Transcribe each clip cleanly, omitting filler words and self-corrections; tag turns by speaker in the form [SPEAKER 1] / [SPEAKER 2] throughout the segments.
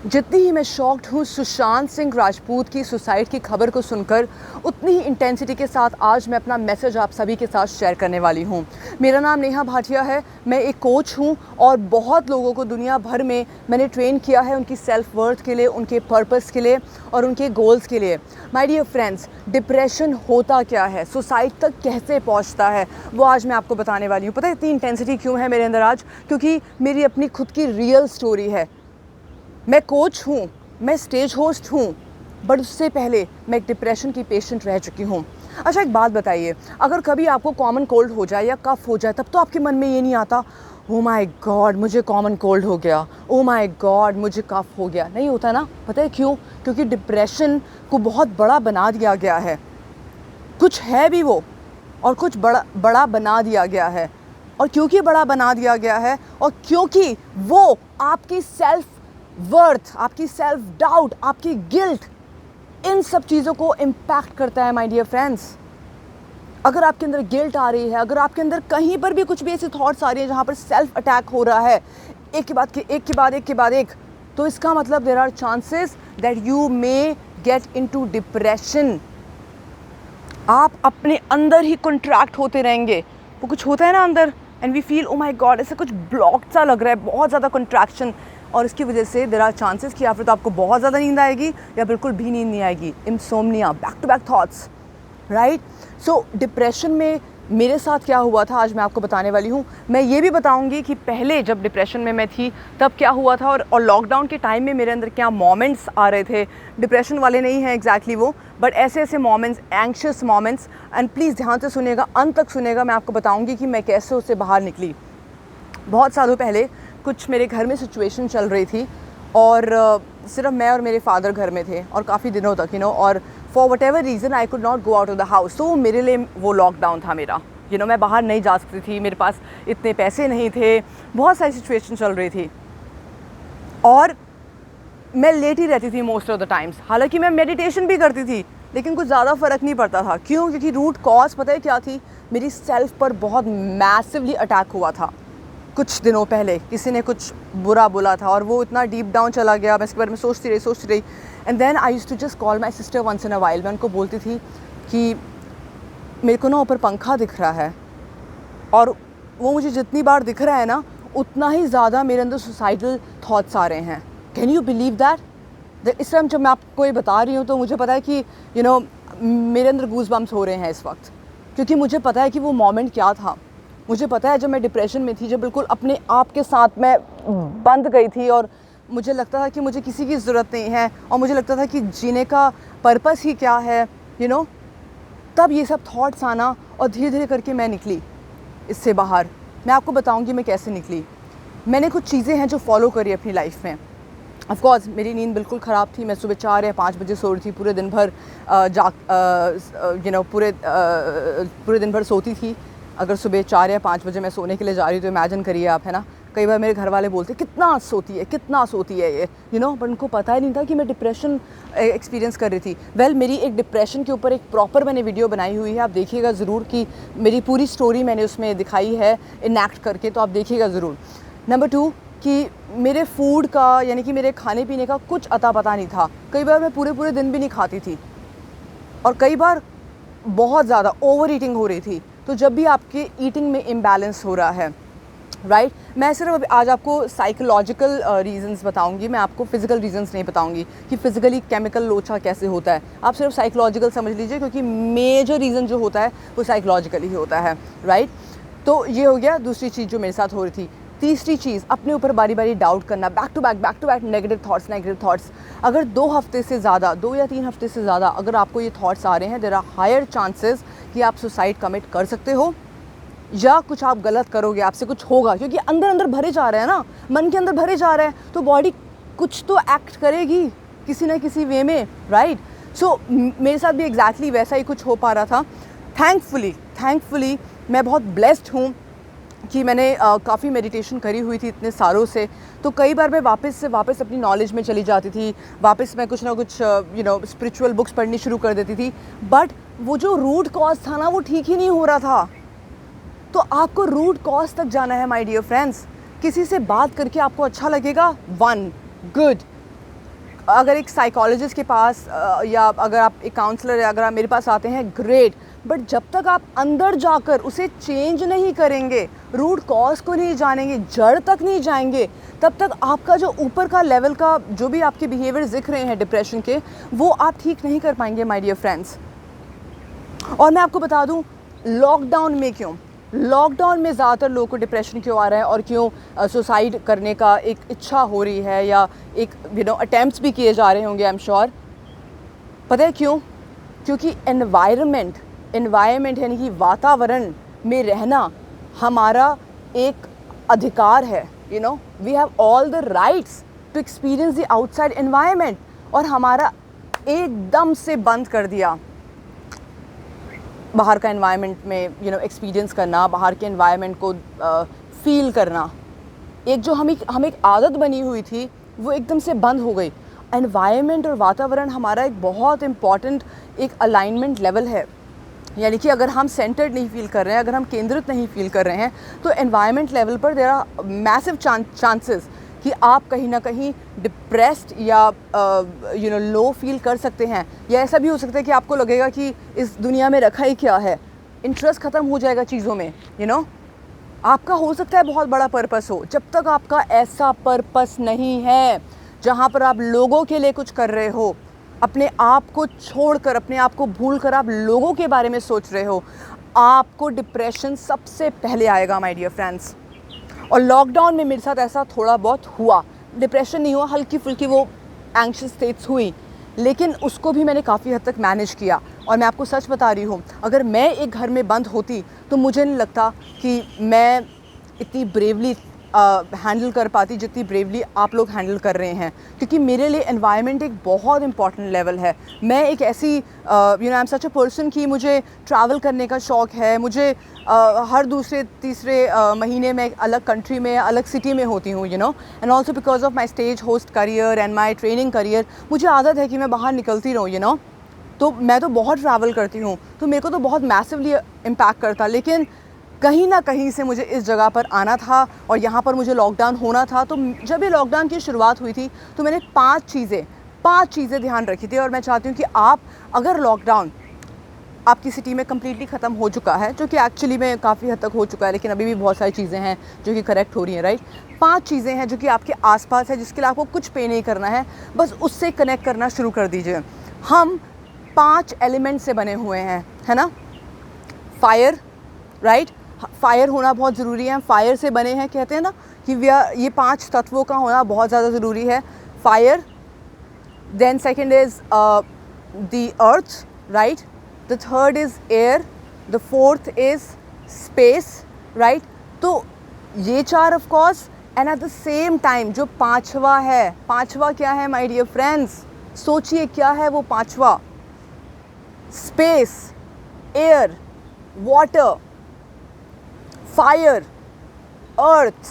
[SPEAKER 1] जितनी ही मैं शॉक्ड हूँ सुशांत सिंह राजपूत की सुसाइड की खबर को सुनकर, उतनी ही इंटेंसिटी के साथ आज मैं अपना मैसेज आप सभी के साथ शेयर करने वाली हूँ। मेरा नाम नेहा भाटिया है, मैं एक कोच हूँ और बहुत लोगों को दुनिया भर में मैंने ट्रेन किया है उनकी सेल्फ वर्थ के लिए, उनके पर्पस के लिए और उनके गोल्स के लिए। माय डियर फ्रेंड्स, डिप्रेशन होता क्या है, सुसाइड तक कैसे पहुँचता है, वो आज मैं आपको बताने वाली हूँ। पता है इतनी इंटेंसिटी क्यों है मेरे अंदर आज? क्योंकि मेरी अपनी खुद की रियल स्टोरी है। मैं कोच हूँ, मैं स्टेज होस्ट हूँ, बट उससे पहले मैं एक डिप्रेशन की पेशेंट रह चुकी हूँ। अच्छा एक बात बताइए, अगर कभी आपको कॉमन कोल्ड हो जाए या कफ हो जाए, तब तो आपके मन में ये नहीं आता ओ माय गॉड मुझे कॉमन कोल्ड हो गया, ओ माय गॉड मुझे कफ हो गया? नहीं होता ना। पता है क्यों? क्योंकि डिप्रेशन को बहुत बड़ा बना दिया गया है। कुछ है भी वो और कुछ बड़ा बना दिया गया है। और क्योंकि बड़ा बना दिया गया है और क्योंकि वो आपकी सेल्फ वर्थ, आपकी सेल्फ डाउट, आपकी गिल्ट, इन सब चीज़ों को इम्पैक्ट करता है माय डियर फ्रेंड्स। अगर आपके अंदर गिल्ट आ रही है, अगर आपके अंदर कहीं पर भी कुछ भी ऐसी थॉट्स आ रही हैं जहाँ पर सेल्फ अटैक हो रहा है एक के बाद एक, तो इसका मतलब there are chances that you may get into depression. आप अपने अंदर ही कंट्रैक्ट होते रहेंगे। वो कुछ होता है ना अंदर and we feel oh my god ऐसा कुछ ब्लॉक सा लग रहा है, बहुत ज़्यादा कंट्रैक्शन, और इसकी वजह से देयर आर चांसेस कि या फिर तो आपको बहुत ज़्यादा नींद आएगी या बिल्कुल भी नींद नहीं आएगी। Insomnia, back to back thoughts, right? So depression में मेरे साथ क्या हुआ था आज मैं आपको बताने वाली हूँ। मैं ये भी बताऊँगी कि पहले जब डिप्रेशन में मैं थी तब क्या हुआ था और लॉकडाउन के टाइम में मेरे अंदर क्या मोमेंट्स आ रहे थे। डिप्रेशन वाले नहीं हैं एग्जैक्टली वो, बट ऐसे ऐसे moments, anxious moments. And please ध्यान से सुनिएगा, अंत तक सुनिएगा, मैं आपको बताऊँगी कि मैं कैसे उससे बाहर निकली। बहुत सालों पहले कुछ मेरे घर में सिचुएशन चल रही थी और सिर्फ मैं और मेरे फादर घर में थे और काफ़ी दिनों तक और for what ever reason I could not go out of the house. तो मेरे लिए वो लॉकडाउन था मेरा। मैं बाहर नहीं जा सकती थी, मेरे पास इतने पैसे नहीं थे, बहुत सारी सिचुएशन चल रही थी और मैं लेट ही रहती थी मोस्ट ऑफ द टाइम्स। हालांकि मैं मेडिटेशन भी करती थी लेकिन कुछ ज़्यादा फ़र्क नहीं पड़ता था। क्यों? क्योंकि रूट कॉज पता है क्या थी? मेरी सेल्फ पर बहुत मैसिवली अटैक हुआ था कुछ दिनों पहले। किसी ने कुछ बुरा बोला था और वो इतना डीप डाउन चला गया, मैं इसके बारे में सोचती रही and then I used to just call my sister once in a while. मैं उनको बोलती थी कि मेरे को ना ऊपर पंखा दिख रहा है और वो मुझे जितनी बार दिख रहा है ना उतना ही ज़्यादा मेरे अंदर सुसाइडल थॉट्स आ रहे हैं। Can you believe that? इस टाइम जब मैं आपको ये बता रही हूँ तो मुझे पता है कि मेरे अंदर गूज़ बम्प्स हो रहे हैं इस वक्त, क्योंकि मुझे पता है कि वो मोमेंट क्या था। मुझे पता है जब मैं डिप्रेशन में थी, जब बिल्कुल अपने आप के साथ मैं बंद गई थी और मुझे लगता था कि मुझे किसी की ज़रूरत नहीं है और मुझे लगता था कि जीने का पर्पस ही क्या है, तब ये सब थॉट्स आना और धीरे धीरे करके मैं निकली इससे बाहर। मैं आपको बताऊंगी मैं कैसे निकली। मैंने कुछ चीज़ें हैं जो फॉलो करी अपनी लाइफ में। ऑफ कोर्स मेरी नींद बिल्कुल ख़राब थी। मैं सुबह 4 या 5 बजे सो रही थी, पूरे दिन भर पूरे दिन भर सोती थी। अगर सुबह 4 या 5 बजे मैं सोने के लिए जा रही हूँ तो इमेजिन करिए आप, है ना। कई बार मेरे घर वाले बोलते कितना सोती है ये, बट उनको पता ही नहीं था कि मैं डिप्रेशन एक्सपीरियंस कर रही थी। मेरी एक डिप्रेशन के ऊपर एक प्रॉपर मैंने वीडियो बनाई हुई है, आप देखिएगा ज़रूर कि मेरी पूरी स्टोरी मैंने उसमें दिखाई है इनैक्ट करके, तो आप देखिएगा ज़रूर। नंबर 2 कि मेरे फूड का यानी कि मेरे खाने पीने का कुछ अता पता नहीं था। कई बार मैं पूरे दिन भी नहीं खाती थी और कई बार बहुत ज़्यादा ओवर ईटिंग हो रही थी। तो जब भी आपके ईटिंग में इम्बैलेंस हो रहा है, राइट, मैं सिर्फ आज आपको साइकोलॉजिकल रीजंस बताऊंगी, मैं आपको फिजिकल रीजंस नहीं बताऊंगी कि फिजिकली केमिकल लोचा कैसे होता है। आप सिर्फ साइकोलॉजिकल समझ लीजिए, क्योंकि मेजर रीज़न जो होता है वो साइकोलॉजिकल ही होता है, राइट। तो ये हो गया दूसरी चीज़ जो मेरे साथ हो रही थी। तीसरी चीज़, अपने ऊपर बारी बारी डाउट करना, back to back negative thoughts. अगर 2 हफ्ते से ज़्यादा, 2 या 3 हफ्ते से ज़्यादा अगर आपको ये थॉट्स आ रहे हैं, देयर आर हायर चांसेस कि आप सुसाइड कमिट कर सकते हो या कुछ आप गलत करोगे, आपसे कुछ होगा, क्योंकि अंदर भरे जा रहे हैं ना, मन के अंदर भरे जा रहे हैं, तो बॉडी कुछ तो एक्ट करेगी किसी न किसी वे में, राइट। सो मेरे साथ भी एग्जैक्टली वैसा ही कुछ हो पा रहा था। थैंकफुली मैं बहुत ब्लेस्ड हूँ कि मैंने काफ़ी मेडिटेशन करी हुई थी इतने सालों से। तो कई बार मैं वापस अपनी नॉलेज में चली जाती थी, वापस मैं कुछ ना कुछ स्पिरिचुअल बुक्स पढ़नी शुरू कर देती थी, बट वो जो रूट कॉज था ना वो ठीक ही नहीं हो रहा था। तो आपको रूट कॉज तक जाना है माय डियर फ्रेंड्स। किसी से बात करके आपको अच्छा लगेगा, 1 गुड, अगर एक साइकोलॉजिस्ट के पास या अगर आप एक काउंसलर या अगर आप मेरे पास आते हैं, ग्रेट, बट जब तक आप अंदर जाकर उसे चेंज नहीं करेंगे, रूट कॉज को नहीं जानेंगे, जड़ तक नहीं जाएंगे, तब तक आपका जो ऊपर का लेवल का जो भी आपके बिहेवियर दिख रहे हैं डिप्रेशन के, वो आप ठीक नहीं कर पाएंगे माय डियर फ्रेंड्स। और मैं आपको बता दूं, लॉकडाउन में क्यों, लॉकडाउन में ज़्यादातर लोगों को डिप्रेशन क्यों आ रहा है और क्यों सुसाइड करने का एक इच्छा हो रही है या एक अटेम्प्ट्स भी किए जा रहे होंगे, आई एम श्योर। पता है क्यों? क्योंकि एनवायरनमेंट यानी कि वातावरण में रहना हमारा एक अधिकार है। We have all the rights to experience the outside environment, और हमारा एकदम से बंद कर दिया बाहर का एनवायरनमेंट में एक्सपीरियंस करना, बाहर के एनवायरनमेंट को फील करना। एक जो हम एक आदत बनी हुई थी वो एकदम से बंद हो गई। एनवायरनमेंट और वातावरण हमारा एक बहुत इम्पॉर्टेंट एक अलाइनमेंट लेवल है, यानी कि अगर हम सेंटर्ड नहीं फील कर रहे हैं, अगर हम केंद्रित नहीं फील कर रहे हैं, तो एनवायरनमेंट लेवल पर देयर आर मैसिव चांसेस कि आप कहीं ना कहीं डिप्रेस्ड या लो फील कर सकते हैं। या ऐसा भी हो सकता है कि आपको लगेगा कि इस दुनिया में रखा ही क्या है, इंटरेस्ट ख़त्म हो जाएगा चीज़ों में। आपका हो सकता है बहुत बड़ा पर्पस हो, जब तक आपका ऐसा पर्पस नहीं है जहाँ पर आप लोगों के लिए कुछ कर रहे हो, अपने आप को छोड़कर, अपने आप को भूलकर आप लोगों के बारे में सोच रहे हो, आपको डिप्रेशन सबसे पहले आएगा माय डियर फ्रेंड्स। और लॉकडाउन में मेरे साथ ऐसा थोड़ा बहुत हुआ, डिप्रेशन नहीं हुआ, हल्की फुल्की वो एंग्शियस स्टेट्स हुई, लेकिन उसको भी मैंने काफ़ी हद तक मैनेज किया। और मैं आपको सच बता रही हूँ, अगर मैं एक घर में बंद होती तो मुझे नहीं लगता कि मैं इतनी ब्रेवली हैंडल कर पाती जितनी ब्रेवली आप लोग हैंडल कर रहे हैं, क्योंकि मेरे लिए एनवायरनमेंट एक बहुत इंपॉर्टेंट लेवल है। मैं एक ऐसी I am such a person कि मुझे ट्रैवल करने का शौक़ है। मुझे हर दूसरे तीसरे महीने में एक अलग कंट्री में, अलग सिटी में होती हूँ, and also because of my stage host career and my training career, मुझे आदत है कि मैं बाहर निकलती रहूँ, तो मैं तो बहुत ट्रैवल करती हूँ, तो मेरे को तो बहुत मैसिवली इम्पैक्ट करता। लेकिन कहीं ना कहीं से मुझे इस जगह पर आना था और यहाँ पर मुझे लॉकडाउन होना था। तो जब ये लॉकडाउन की शुरुआत हुई थी तो मैंने पांच चीज़ें ध्यान रखी थी। और मैं चाहती हूँ कि आप, अगर लॉकडाउन आपकी सिटी में कम्प्लीटली ख़त्म हो चुका है, जो कि एक्चुअली में काफ़ी हद तक हो चुका है, लेकिन अभी भी बहुत सारी चीज़ें हैं जो कि करेक्ट हो रही हैं, राइट। 5 चीज़ें हैं जो कि आपके आसपास है, जिसके लिए आपको कुछ पे नहीं करना है, बस उससे कनेक्ट करना शुरू कर दीजिए। हम 5 एलिमेंट से बने हुए हैं, है ना। फायर, राइट, फायर होना बहुत ज़रूरी है। फायर से बने हैं, कहते हैं ना कि ये 5 तत्वों का होना बहुत ज़्यादा ज़रूरी है। Fire, then second is the earth, right, the third is air, the fourth is space, right. तो ये 4 of course, and at the same time जो पांचवा क्या है माय डियर फ्रेंड्स, सोचिए क्या है वो पांचवा। Space, air, water, fire, earth.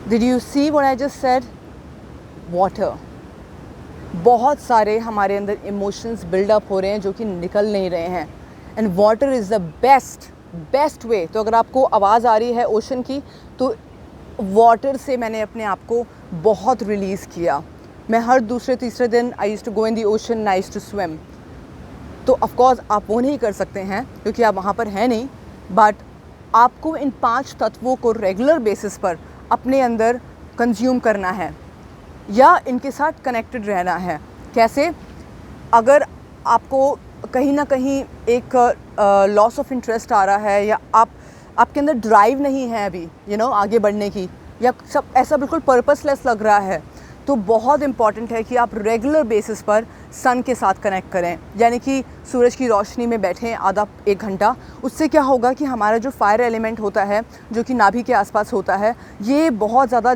[SPEAKER 1] Did you see what I just said? Water. बहुत सारे हमारे अंदर इमोशंस बिल्डअप हो रहे हैं जो कि निकल नहीं रहे हैं, and water is the best way. तो अगर आपको आवाज़ आ रही है ओशन की, तो वाटर से मैंने अपने आप को बहुत रिलीज़ किया। मैं हर दूसरे तीसरे दिन I used to go in the ocean, I used to swim. तो ऑफ कोर्स आप वो नहीं कर सकते हैं क्योंकि आप वहाँ पर हैं नहीं, बट आपको इन 5 तत्वों को रेगुलर बेसिस पर अपने अंदर कंज्यूम करना है या इनके साथ कनेक्टेड रहना है। कैसे? अगर आपको कहीं ना कहीं एक लॉस ऑफ इंटरेस्ट आ रहा है, या आपके अंदर ड्राइव नहीं है अभी आगे बढ़ने की, या सब ऐसा बिल्कुल पर्पसलेस लग रहा है, तो बहुत इम्पॉर्टेंट है कि आप रेगुलर बेसिस पर सन के साथ कनेक्ट करें, यानी कि सूरज की रोशनी में बैठें आधा 1 घंटा। उससे क्या होगा कि हमारा जो फायर एलिमेंट होता है, जो कि नाभि के आसपास होता है, ये बहुत ज़्यादा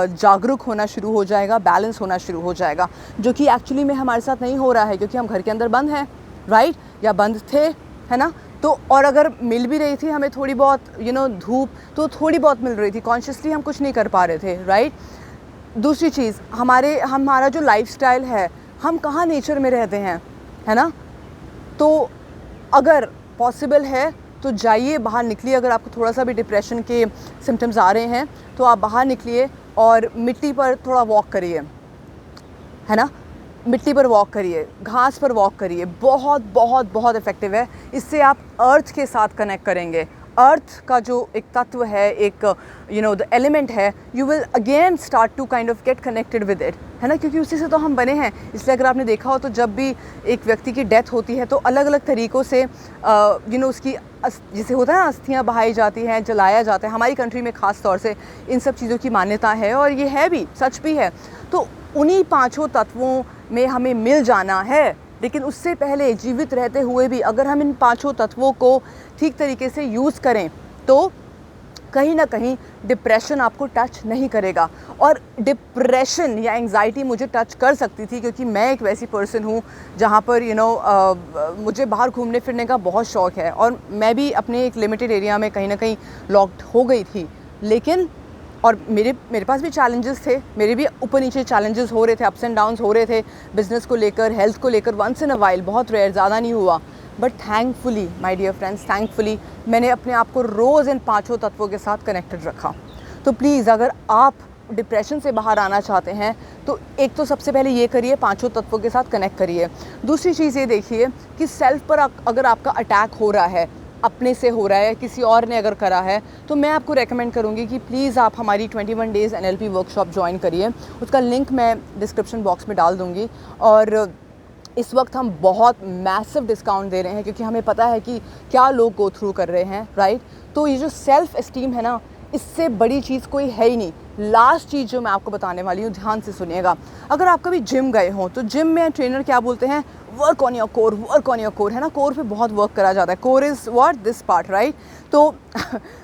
[SPEAKER 1] जागरूक होना शुरू हो जाएगा, बैलेंस होना शुरू हो जाएगा, जो कि एक्चुअली में हमारे साथ नहीं हो रहा है क्योंकि हम घर के अंदर बंद हैं, राइट, या बंद थे, है ना। तो और अगर मिल भी रही थी हमें थोड़ी बहुत धूप, तो थोड़ी बहुत मिल रही थी, कॉन्शियसली हम कुछ नहीं कर पा रहे थे, राइट। दूसरी चीज़, हमारा जो लाइफस्टाइल है, हम कहाँ नेचर में रहते हैं, है ना। तो अगर पॉसिबल है तो जाइए, बाहर निकलिए। अगर आपको थोड़ा सा भी डिप्रेशन के सिम्टम्स आ रहे हैं तो आप बाहर निकलिए और मिट्टी पर थोड़ा वॉक करिए, है ना। मिट्टी पर वॉक करिए, घास पर वॉक करिए, बहुत बहुत बहुत इफ़ेक्टिव है। इससे आप अर्थ के साथ कनेक्ट करेंगे। अर्थ का जो एक तत्व है, एक द एलिमेंट है, you will again start to kind of get connected with it, है ना, क्योंकि उसी से तो हम बने हैं। इसलिए अगर आपने देखा हो तो जब भी एक व्यक्ति की डेथ होती है तो अलग अलग तरीक़ों से उसकी जैसे होता है ना, अस्थियाँ बहाई जाती हैं, जलाया जाता है। हमारी कंट्री में ख़ास तौर से इन सब चीज़ों की मान्यता है और ये है भी, सच भी है। तो उन्हीं पाँचों तत्वों में हमें मिल जाना है, लेकिन उससे पहले जीवित रहते हुए भी अगर हम इन पाँचों तत्वों को ठीक तरीके से यूज़ करें तो कहीं ना कहीं डिप्रेशन आपको टच नहीं करेगा। और डिप्रेशन या एंग्जाइटी मुझे टच कर सकती थी, क्योंकि मैं एक वैसी पर्सन हूँ जहाँ पर मुझे बाहर घूमने फिरने का बहुत शौक़ है और मैं भी अपने एक लिमिटेड एरिया में कहीं ना कहीं लॉक्ड हो गई थी। लेकिन और मेरे पास भी चैलेंजेस थे, मेरे भी ऊपर नीचे चैलेंजेस हो रहे थे, अप्स एंड डाउन्स हो रहे थे, बिज़नेस को लेकर, हेल्थ को लेकर, वंस इन अ वाइल, बहुत रेयर, ज़्यादा नहीं हुआ। But thankfully my dear friends, thankfully मैंने अपने आप को रोज़ इन पाँचों तत्वों के साथ कनेक्टेड रखा। तो प्लीज़ अगर आप डिप्रेशन से बाहर आना चाहते हैं तो एक तो सबसे पहले ये करिए, पाँचों तत्वों के साथ कनेक्ट करिए। दूसरी चीज़ ये देखिए कि सेल्फ पर अगर आपका अटैक हो रहा है, अपने से हो रहा है, किसी और ने अगर करा है, तो मैं आपको रेकमेंड करूँगी कि प्लीज़ आप हमारी 21 डेज़ NLP वर्कशॉप ज्वाइन करिए। उसका लिंक मैं डिस्क्रिप्शन बॉक्स में डाल दूँगी। और इस वक्त हम बहुत मैसिव डिस्काउंट दे रहे हैं, क्योंकि हमें पता है कि क्या लोग गो थ्रू कर रहे हैं, राइट। तो ये जो सेल्फ़ एस्टीम है ना, इससे बड़ी चीज़ कोई है ही नहीं। लास्ट चीज़ जो मैं आपको बताने वाली हूँ, ध्यान से सुनिएगा। अगर आप कभी जिम गए हों तो जिम में ट्रेनर क्या बोलते हैं, work on your core, work on your core, है ना। कोर पे बहुत वर्क करा जाता है। Core is what, this part, right. तो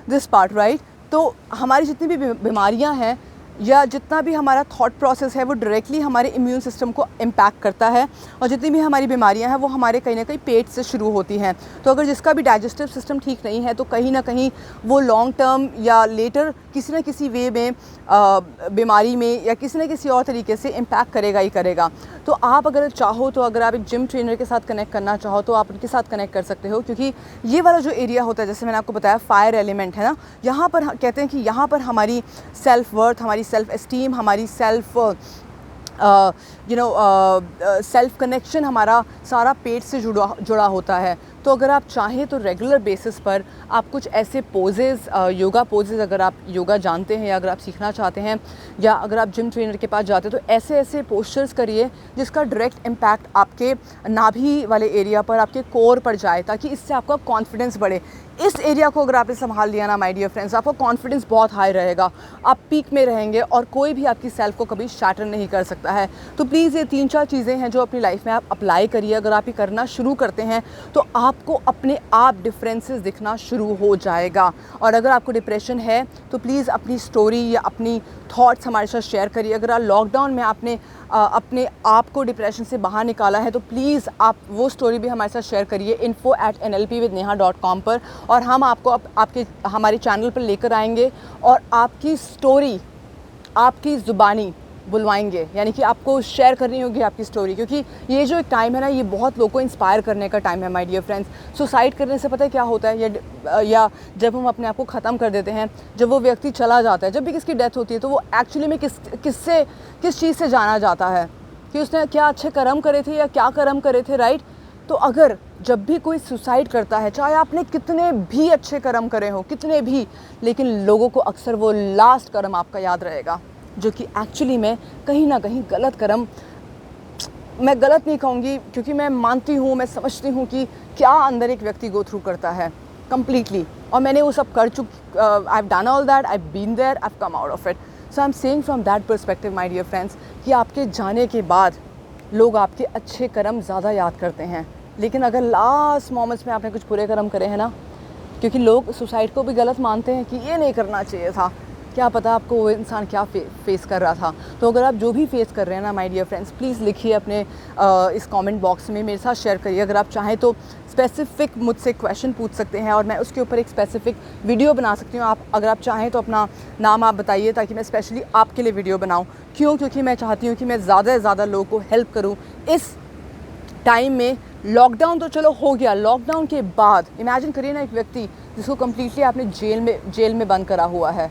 [SPEAKER 1] दिस पार्ट, राइट। तो हमारी जितनी भी बीमारियां हैं या जितना भी हमारा थॉट प्रोसेस है, वो डायरेक्टली हमारे इम्यून सिस्टम को इम्पैक्ट करता है। और जितनी भी हमारी बीमारियां हैं वो हमारे कहीं ना कहीं पेट से शुरू होती हैं। तो अगर जिसका भी डाइजेस्टिव सिस्टम ठीक नहीं है तो कहीं ना कहीं वो लॉन्ग टर्म या लेटर किसी न किसी वे में बीमारी में या किसी न किसी और तरीके से इम्पैक्ट करेगा ही करेगा। तो आप अगर चाहो तो अगर आप एक जिम ट्रेनर के साथ कनेक्ट करना चाहो तो आप उनके साथ कनेक्ट कर सकते हो, क्योंकि ये वाला जो एरिया होता है, जैसे मैंने आपको बताया, फायर एलिमेंट है ना, यहाँ पर कहते हैं कि यहाँ पर हमारी सेल्फ वर्थ, हमारी सेल्फ एस्टीम, हमारी सेल्फ सेल्फ कनेक्शन, हमारा सारा पेट से जुड़ा होता है। तो अगर आप चाहें तो रेगुलर बेसिस पर आप कुछ ऐसे पोजेज़, योगा पोजेज़, अगर आप योगा जानते हैं या अगर आप सीखना चाहते हैं या अगर आप जिम ट्रेनर के पास जाते हैं तो ऐसे ऐसे पोस्चर्स करिए जिसका डायरेक्ट इम्पैक्ट आपके नाभि वाले एरिया पर, आपके कोर पर जाए, ताकि इससे आपका कॉन्फिडेंस बढ़े। इस एरिया को अगर आपने संभाल लिया ना माय डियर फ्रेंड्स, आपका कॉन्फिडेंस बहुत हाई रहेगा, आप पीक में रहेंगे और कोई भी आपकी सेल्फ को कभी शैटर नहीं कर सकता है। तो प्लीज़ ये 3-4 चीज़ें हैं जो अपनी लाइफ में आप अप्लाई करिए। अगर आप ये करना शुरू करते हैं तो आपको अपने आप डिफरेंसेस दिखना शुरू हो जाएगा। और अगर आपको डिप्रेशन है तो प्लीज़ अपनी स्टोरी या अपनी थॉट्स हमारे साथ शेयर करिए। अगर आप लॉकडाउन में आपने अपने आप को डिप्रेशन से बाहर निकाला है तो प्लीज़ आप वो स्टोरी भी हमारे साथ शेयर करिए info@nlpwithneha.com पर, और हम आपको आपके हमारे चैनल पर लेकर आएंगे और आपकी स्टोरी आपकी ज़ुबानी बुलवाएंगे, यानी कि आपको शेयर करनी होगी आपकी स्टोरी। क्योंकि ये जो एक टाइम है ना, ये बहुत लोगों को इंस्पायर करने का टाइम है माय डियर फ्रेंड्स। सुसाइड करने से पता है क्या होता है, या जब हम अपने आप को ख़त्म कर देते हैं, जब वो व्यक्ति चला जाता है, जब भी किसकी डेथ होती है, तो वो एक्चुअली में किस चीज़ से जाना जाता है कि उसने क्या अच्छे कर्म करे थे या क्या कर्म करे थे, राइट। तो अगर जब भी कोई सुसाइड करता है, चाहे आपने कितने भी अच्छे कर्म करे हो, कितने भी, लेकिन लोगों को अक्सर वो लास्ट कर्म आपका याद रहेगा, जो कि एक्चुअली में कहीं ना कहीं गलत कर्म। मैं गलत नहीं कहूँगी, क्योंकि मैं मानती हूँ, मैं समझती हूँ कि क्या अंदर एक व्यक्ति गो थ्रू करता है कम्प्लीटली, और मैंने वो सब कर I have done all that, I have been there, I have come out of it. So I am saying from that perspective my dear friends, कि आपके जाने के बाद लोग आपके अच्छे कर्म ज़्यादा याद करते हैं। लेकिन अगर लास्ट मोमेंट्स में आपने कुछ बुरे कर्म करे हैं ना, क्योंकि लोग सुसाइड को भी गलत मानते हैं कि ये नहीं करना चाहिए था, क्या पता आपको वो इंसान क्या फेस कर रहा था। तो अगर आप जो भी फेस कर रहे हैं ना माय डियर फ्रेंड्स, प्लीज़ लिखिए अपने इस कमेंट बॉक्स में, मेरे साथ शेयर करिए। अगर आप चाहें तो स्पेसिफिक मुझसे क्वेश्चन पूछ सकते हैं और मैं उसके ऊपर एक स्पेसिफिक वीडियो बना सकती हूँ। आप अगर आप चाहें तो अपना नाम आप बताइए, ताकि मैं स्पेशली आपके लिए वीडियो बनाऊँ। क्यों? क्योंकि मैं चाहती हूँ कि मैं ज़्यादा से ज़्यादा लोगों को हेल्प करूँ इस टाइम में। लॉकडाउन तो चलो हो गया, लॉकडाउन के बाद इमेजिन करिए ना, एक व्यक्ति जिसको कम्प्लीटली आपने जेल में बंद करा हुआ है,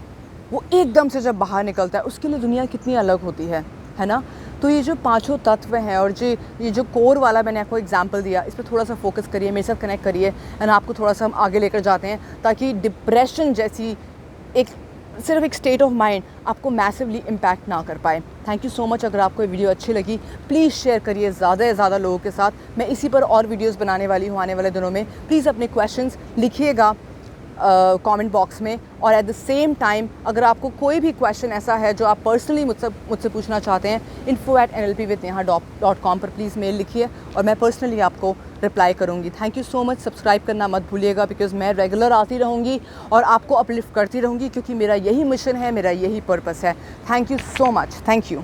[SPEAKER 1] वो एकदम से जब बाहर निकलता है, उसके लिए दुनिया कितनी अलग होती है ना। तो ये जो पांचों तत्व हैं और ये जो कोर वाला मैंने आपको एग्जांपल दिया, इस पर थोड़ा सा फोकस करिए, मेरे साथ कनेक्ट करिए एंड आपको थोड़ा सा हम आगे लेकर जाते हैं, ताकि डिप्रेशन जैसी सिर्फ एक स्टेट ऑफ माइंड आपको मैसिवली इम्पैक्ट ना कर पाए। Thank you so much. अगर आपको ये वीडियो अच्छी लगी प्लीज़ शेयर करिए ज़्यादा से ज़्यादा लोगों के साथ। मैं इसी पर और वीडियोस बनाने वाली हूँ आने वाले दिनों में। प्लीज़ अपने क्वेश्चंस लिखिएगा कमेंट बॉक्स में, और एट द सेम टाइम अगर आपको कोई भी क्वेश्चन ऐसा है जो आप पर्सनली मुझसे पूछना चाहते हैं, info@nlpwithneha.com पर प्लीज़ मेल लिखिए और मैं पर्सनली आपको रिप्लाई करूँगी। Thank you so much. Subscribe करना मत भूलिएगा, बिकॉज़ मैं रेगुलर आती रहूँगी और आपको अपलिफ्ट करती रहूँगी, क्योंकि मेरा यही मिशन है, मेरा यही पर्पस है। Thank you so much. Thank you.